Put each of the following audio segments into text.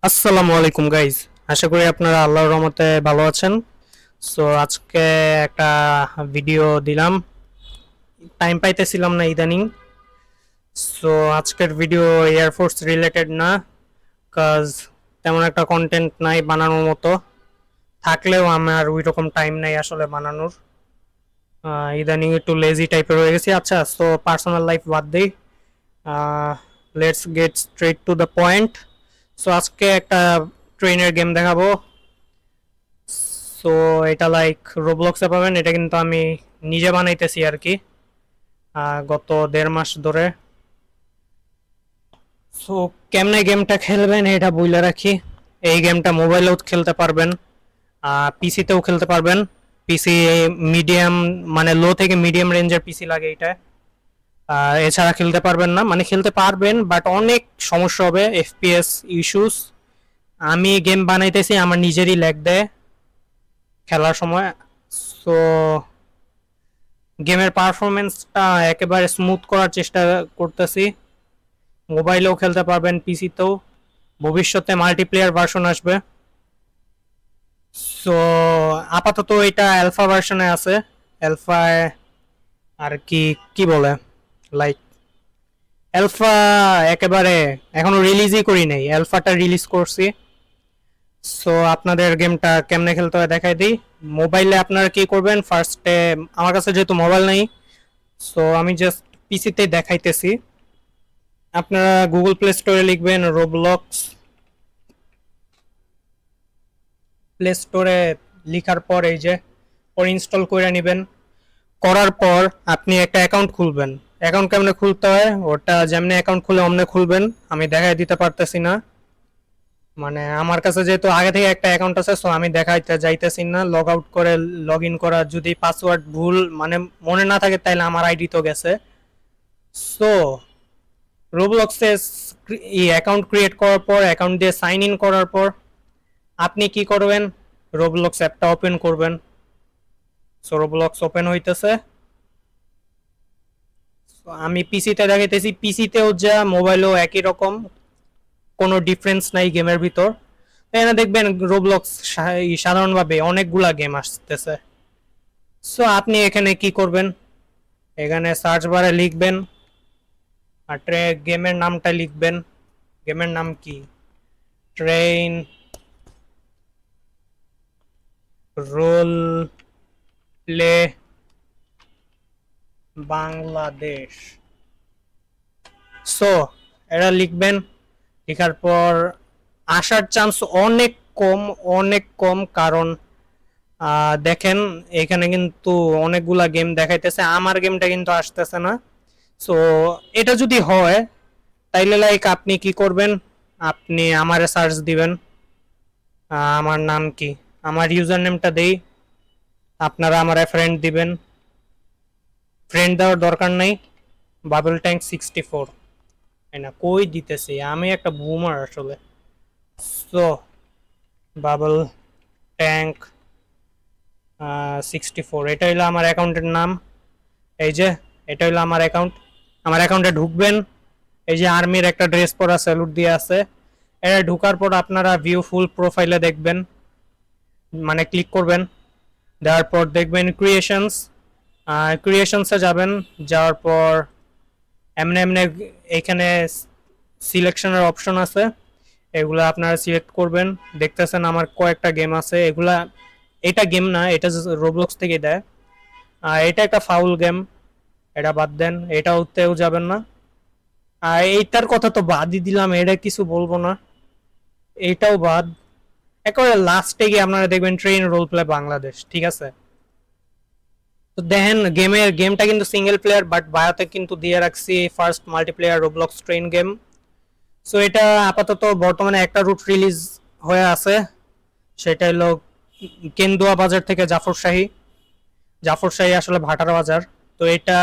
আসসালামু আলাইকুম গাইজ, আশা করি আপনারা আল্লাহর রহমতে ভালো আছেন। সো আজকে একটা ভিডিও দিলাম, টাইম পাইতেছিলাম না ইদানিং। সো আজকের ভিডিও এয়ারফোর্স রিলেটেড না, কাজ তেমন একটা কন্টেন্ট নাই বানানোর মতো, থাকলেও আমার ওই রকম টাইম নাই আসলে বানানোর। ইদানিং একটু লেজি টাইপের হয়ে গেছি। আচ্ছা, সো পার্সোনাল লাইফ বাদ দিই, let's get straight to the point. So আজকে একটা ট্রেনের গেম দেখাবো। সো এটা লাইক রোবলক্সে পাবেন, এটা কিন্তু আমি নিজে বানাইতেছি আর কি, গত 1.5 মাস ধরে। সো কেমনে গেমটা খেলবেন এটা বইলে রাখি। এই গেমটা মোবাইলেও খেলতে পারবেন, পিসিতেও খেলতে পারবেন। পিসি মিডিয়াম, মানে লো থেকে মিডিয়াম রেঞ্জের পিসি লাগে এটা। এছাড়া খেলতে পারবেন না, মানে খেলতে পারবেন বাট অনেক সমস্যা হবে, এফপিএস ইস্যুস। আমি গেম বানাইতেছি, আমার নিজেরই ল্যাগ দেয় খেলার সময়। সো গেমের পারফরমেন্সটা একেবারে স্মুথ করার চেষ্টা করতেছি। মোবাইলেও খেলতে পারবেন, পিসিতেও। ভবিষ্যতে মাল্টিপ্লেয়ার ভার্সন আসবে। সো আপাতত এটা অ্যালফা ভার্সনে আছে। অ্যালফায় আর কি কি বলে, লাইক অ্যালফা একেবারে এখনো রিলিজই করি নাই, অ্যালফাটা রিলিজ করছি। সো আপনাদের গেমটা কেমনে খেলতে হয় দেখাই দিই। মোবাইলে আপনারা কি করবেন, ফার্স্টে আমার কাছে যেহেতু মোবাইল নেই, সো আমি জাস্ট পিসিতে দেখাইতেছি। আপনারা গুগল প্লে স্টোরে লিখবেন রোবলক্স। প্লে স্টোরে লিখার পর এই যে পর ইনস্টল করে নেবেন। করার পর আপনি একটা অ্যাকাউন্ট খুলবেন। অ্যাকাউন্ট কেমনে খুলতে হয় ওটা যেমনি অ্যাকাউন্ট খুলে অমনে খুলবেন, আমি দেখাই দিতে পারতেছি না। মানে আমার কাছে যেহেতু আগে থেকে একটা অ্যাকাউন্ট আছে, সো আমি দেখাইতে যাইতেছি না। লগ আউট করে লগ ইন করা, যদি পাসওয়ার্ড ভুল মানে মনে না থাকে তাহলে আমার আইডি তো গেছে। সো রোবলক্সে অ্যাকাউন্ট ক্রিয়েট করার পর, অ্যাকাউন্ট দিয়ে সাইন ইন করার পর আপনি কি করবেন, রোবলক্স অ্যাপটা ওপেন করবেন। সো রোবলক্স ওপেন হইতেছে। আমি পিসিতে দেখাইতেছি, পিসিতেও যা মোবাইলেও একই রকম, কোনো ডিফারেন্স নাই গেমের ভিতর। এখানে দেখবেন রোবলক্স সাধারণভাবে অনেকগুলা গেম আসতেছে। সো আপনি এখানে কি করবেন, এখানে সার্চ বারে লিখবেন আর গেমের নামটা লিখবেন। গেমের নাম কি, train role play Bangladesh. So এটা লিখবেন। লেখার পর আসার চান্স অনেক কম, অনেক কম, কারণ দেখেন এখানে কিন্তু অনেকগুলা গেম দেখাইতেছে, আমার গেমটা কিন্তু আসতেছে না। সো এটা যদি হয় তাইলে লাইক আপনি কি করবেন, আপনি আমারে সার্চ দিবেন। আমার নাম কি, আমার ইউজার নেমটা দেই, আপনারা আমার ফ্রেন্ড দিবেন। ফ্রেন্ড দেওয়ার দরকার নাই, বাবল ট্যাঙ্ক 64, তাই না? কই দিতেছি আমি, একটা বুমার আসলে। সো বাবল ট্যাঙ্ক 64, এটা হলো আমার অ্যাকাউন্টের নাম। এই যে এটা হলো আমার অ্যাকাউন্ট। আমার অ্যাকাউন্টে ঢুকবেন, এই যে আর্মির একটা ড্রেস পরা স্যালুট দিয়ে আছে। এটা ঢুকার পর আপনারা ভিউ ফুল প্রোফাইলে দেখবেন, মানে ক্লিক করবেন। দেওয়ার পর দেখবেন ক্রিয়েশনস, ক্রিয়েশনসে যাবেন। যাওয়ার পর এমনি এমনি এখানে সিলেকশনের অপশন আছে, এগুলো আপনারা সিলেক্ট করবেন। দেখতেছেন আমার কয়েকটা গেম আছে, এগুলা এটা গেম না, এটা রোবলক্স থেকে দেয়। এটা একটা ফাউল গেম, এটা বাদ দেন, এটাতেও যাবেন না। আর এইটার কথা তো বাদই দিলাম, এটা কিছু বলবো না, এইটাও বাদ। একেবারে লাস্টে গিয়ে আপনারা দেখবেন ট্রেন রোল প্লে বাংলাদেশ, ঠিক আছে? তো দেখেন গেমটা কিন্তু সিঙ্গেল প্লেয়ার, বাট বায়োতে কিন্তু দিয়ে রাখছি first multiplayer Roblox train game. So এটা আপাতত বর্তমানে একটা রুট রিলিজ হয়ে আছে, সেটা হলো কেন্দুয়া বাজার থেকে জাফরশাহী। জাফরশাহী আসলে ভাটার বাজার। তো এটা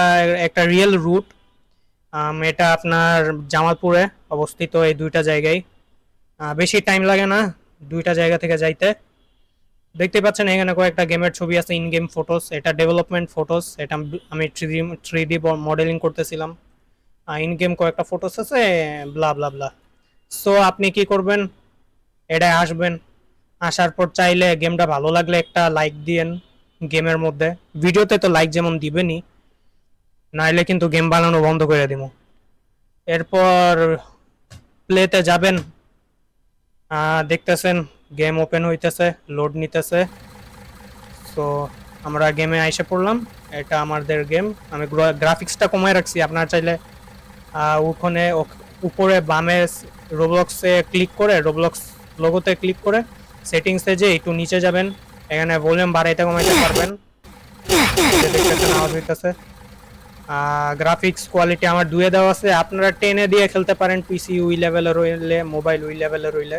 একটা রিয়েল রুট, এটা আপনার জামালপুরে অবস্থিত, এই দুইটা জায়গায়। বেশি টাইম লাগে না দুইটা জায়গা থেকে যাইতে। দেখতে পাচ্ছেন এখানে কয়েকটা গেমের ছবি আছে, ইন গেম ফটোস, এটা ডেভেলপমেন্ট ফটোস, এটা আমি থ্রি ডি মডেলিং করতেছিলাম। ইন গেম কয়েকটা ফটোস আছে, ব্লা ব্লা ব্লা। সো আপনি কি করবেন, এটা আসবেন, আসার পর চাইলে গেমটা ভালো লাগলে একটা লাইক দিয়েন গেমের মধ্যে। ভিডিওতে তো লাইক যেমন দিবেনই, নাইলে কিন্তু গেম বানানো বন্ধ করে দিব। এরপর প্লেতে যাবেন, দেখতেছেন গেম ওপেন হইতেছে, লোড নিতেছে। সো আমরা গেমে আইসে পড়লাম। এটা আমাদের গেম। আমি গ্রাফিক্সটা কমায় রাখছি, আপনার চাইলে ওখানে উপরে বামে রোবলক্সে ক্লিক করে, রোবলক্স লোগোতে ক্লিক করে সেটিংসে যে একটু নিচে যাবেন, এখানে ভলিউম বাড়াইতে কমাইতে পারবেন। দেখতেছেন আওয়াজ হইতেছে। গ্রাফিক্স কোয়ালিটি আমার 2 দেওয়া আছে, আপনারা 10 দিয়ে খেলতে পারেন পিসি উই লেভেলের হইলে, মোবাইল উই লেভেলের হইলে।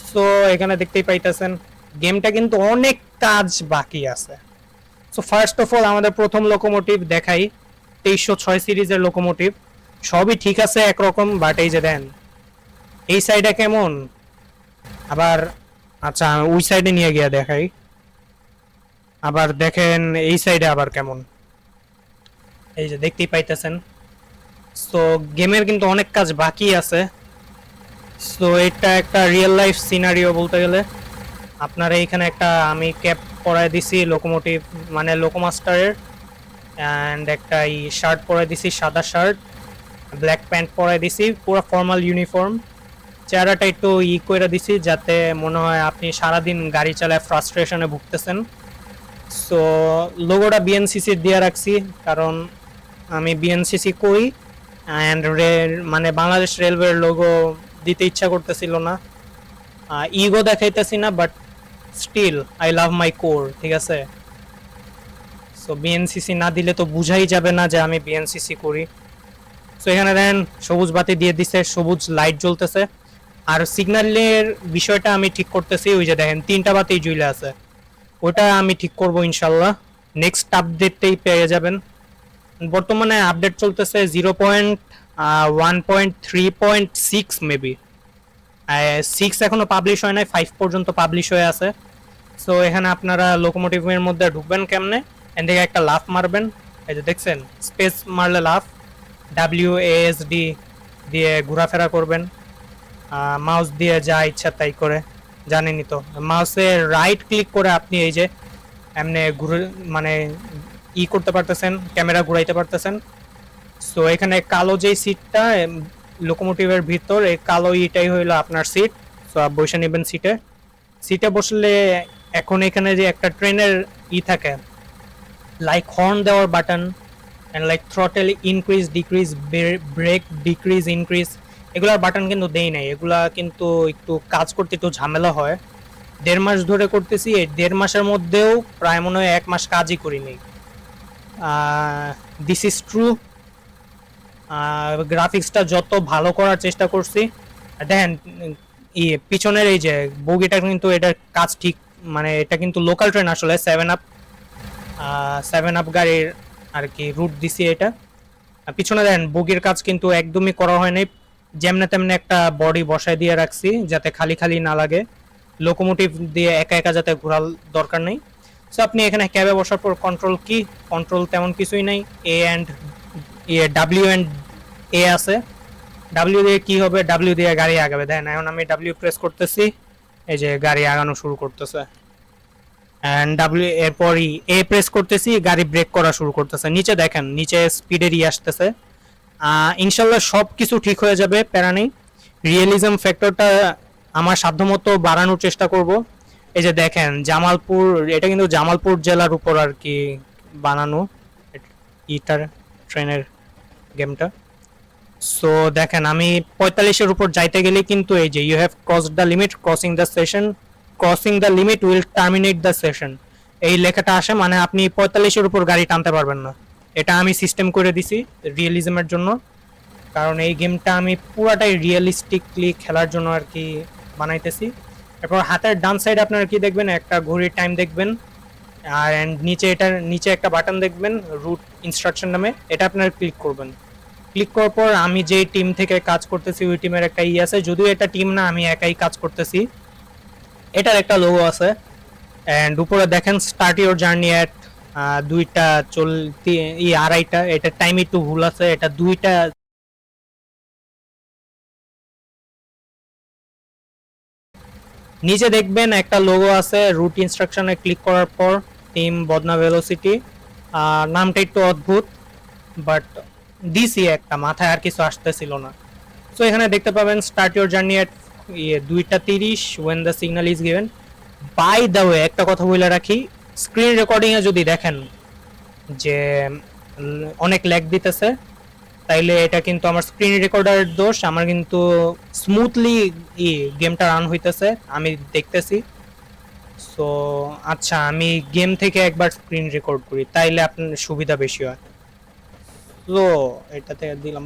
সো এখানে দেখতেই পাইতেছেন গেমটা কিন্তু অনেক কাজ বাকি আছে। সো ফার্স্ট অফ অল আমাদের প্রথম লোকোমোটিভ দেখাই, 2306 সিরিজের লোকোমোটিভ। সবই ঠিক আছে একরকম, বাট এই যে দেন এই সাইডে কেমন, আবার আচ্ছা ওই সাইডে নিয়ে গিয়ে দেখাই, আবার দেখেন এই সাইডে আবার কেমন, এই যে দেখতেই পাইতেছেন। সো গেমের কিন্তু অনেক কাজ বাকি আছে। সো এটা একটা রিয়েল লাইফ সিনারিও বলতে গেলে। আপনারা এইখানে একটা আমি ক্যাপ পরায় দিছি লোকোমোটিভ মানে লোকোমাস্টারের, অ্যান্ড একটা এই শার্ট পরায় দিছি, সাদা শার্ট, ব্ল্যাক প্যান্ট পরায় দিছি, পুরো ফর্মাল ইউনিফর্ম। চেহারাটা একটু করে দিছি যাতে মনে হয় আপনি সারাদিন গাড়ি চালায় ফ্রাস্ট্রেশনে ভুগতেছেন। সো লোগোটা বিএনসিসি দিয়ে রাখছি, কারণ আমি বিএনসিসি করি, অ্যান্ড মানে বাংলাদেশ রেলওয়ের লোগো দিতে ইচ্ছা করতেছিল না। ইগো দেখাইতেছি না, but still I love my core, ঠিক আছে। সো বিএনসিসি না দিলে তো বুঝাই যাবে না যে আমি বিএনসিসি করি। সো এখানে দেখেন সবুজ বাতি দিয়ে দিছে, সবুজ লাইট জ্বলতেছে। আর সিগন্যালের বিষয়টা আমি ঠিক করতেছি, ওই যে দেখেন 3টা বাতি জ্বলে আছে, ওটা আমি ঠিক করব ইনশাল্লাহ। নেক্সট আপডেটতেই পেয়ে যাবেন। বর্তমানে আপডেট চলতেছে 0.1.3.6 মেবি, 6 এখনো পাবলিশ হয় নাই, 5 পর্যন্ত পাবলিশ হয়ে আছে। সো এখানে আপনারা লোকোমোটিভের মধ্যে ঢুকবেন কেমনে, এখান থেকে একটা লাফ মারবেন, এই যে দেখছেন স্পেস মারলে লাফ, WASD দিয়ে ঘোরাফেরা করবেন, মাউস দিয়ে যা ইচ্ছা তাই করে, জানেনই তো। মাউসে রাইট ক্লিক করে আপনি এই যে এমনি ঘুরে মানে করতে পারতেছেন, ক্যামেরা ঘুরাইতে পারতেছেন। সো এখানে কালো যেই সিটটা লোকোমোটিভের ভিতর, এই কালো ইটাই হইলো আপনার সিট। সো বসে নেবেন সিটে। সিটে বসলে এখন এখানে যে একটা ট্রেনের থাকে, লাইক হর্ন দেওয়ার button, and like throttle increase decrease, brake decrease increase, এগুলার বাটন কিন্তু দেই নাই। এগুলা কিন্তু একটু কাজ করতে একটু ঝামেলা হয়। 1.5 মাস ধরে করতেছি, এই 1.5 মাসের মধ্যেও প্রায় মনে হয় 1 মাস কাজই করিনি। This is true. গ্রাফিক্সটা যত ভালো করার চেষ্টা করছি, দেখেন পিছনের এই যে বগিটা কিন্তু এটার কাজ ঠিক, মানে এটা কিন্তু লোকাল ট্রেন আসলে, 7 আপ গাড়ির আর কি রুট দিছি এটা। পিছনে দেখেন বগির কাজ কিন্তু একদমই করা হয় নাই, যেমনে তেমনি একটা বডি বসায় দিয়ে রাখছি যাতে খালি খালি না লাগে, লোকোমোটিভ দিয়ে একা একা যাতে ঘোরার দরকার নেই। সো আপনি এখানে ক্যাবে বসার পর কন্ট্রোল কি, কন্ট্রোল তেমন কিছুই নাই, W&A আছে। ডাব্লিউ দিয়ে কি হবে, ডাব্লিউ দিয়ে গাড়ি আগাবে। দেখেন এখন আমি ডাব্লিউ প্রেস করতেছি, এই যে গাড়ি আগানো শুরু করতেছে, এন্ড ডাব্লিউ এরপর এ প্রেস করতেছি, গাড়ি ব্রেক করা শুরু করতেছে। নিচে দেখেন নিচে স্পিডের আসতেছে। ইনশাল্লাহ সব কিছু ঠিক হয়ে যাবে, প্যারা নেই। রিয়েলিজম ফ্যাক্টরটা আমার সাধ্যমতো বাড়ানোর চেষ্টা করব। এই যে দেখেন জামালপুর, এটা কিন্তু জামালপুর জেলার উপর আর কি বানানো ইটার ট্রেনের গেমটা। সো দেখেন আমি 45-এর উপর যাইতে গেলে কিন্তু এই যে you have crossed the limit, crossing the session, crossing the limit will terminate the session, এই লেখাটা আসে, মানে আপনি 45-এর উপর গাড়ি টানতে পারবেন না। এটা আমি সিস্টেম করে দিছি রিয়েলিজমের জন্য, কারণ এই গেমটা আমি পুরাটাই রিয়েলিস্টিকলি খেলার জন্য আর কি বানাইতেছি। এরপর হাতের ডান সাইডে আপনারা কি দেখবেন, একটা ঘড়ির টাইম দেখবেন, আর নিচে এটার নিচে একটা বাটন দেখবেন রুট ইনস্ট্রাকশন নামে, এটা আপনারা ক্লিক করবেন। ক্লিক করার পর আমি যে টিম থেকে কাজ করতেছি ওই টিমের একটা আছে, যদিও এটা টিম না, আমি একাই কাজ করতেছি। এটার একটা লোগো আছে, এন্ড উপরে দেখেন স্টার্ট ইউর জার্নি অ্যাট 2টা চলতি 2:30, এটা টাইম একটু ভুল আছে, এটা 2টা নিচে দেখবেন একটা লোগো আছে, রুট ইনস্ট্রাকশনে ক্লিক করার পর টিম বদনা ভেলোসিটি। নামটা একটু অদ্ভুত, বাট দিছি একটা, মাথায় আর কিছু আসতেছিল না। সো এখানে দেখতে পাবেন start your journey at 2:30 when the signal is given. By the way একটা কথা বলে রাখি, স্ক্রিন রেকর্ডিংয়ে যদি দেখেন যে অনেক ল্যাগ দিতেছে, তাইলে এটা কিন্তু আমার স্ক্রিন রেকর্ডারের দোষ। আমার কিন্তু স্মুথলি গেমটা রান হইতেছে, আমি দেখতেছি। সো আচ্ছা, আমি গেম থেকে একবার স্ক্রিন রেকর্ড করি, তাইলে আপনার সুবিধা বেশি হয়। তো এটাতে দিলাম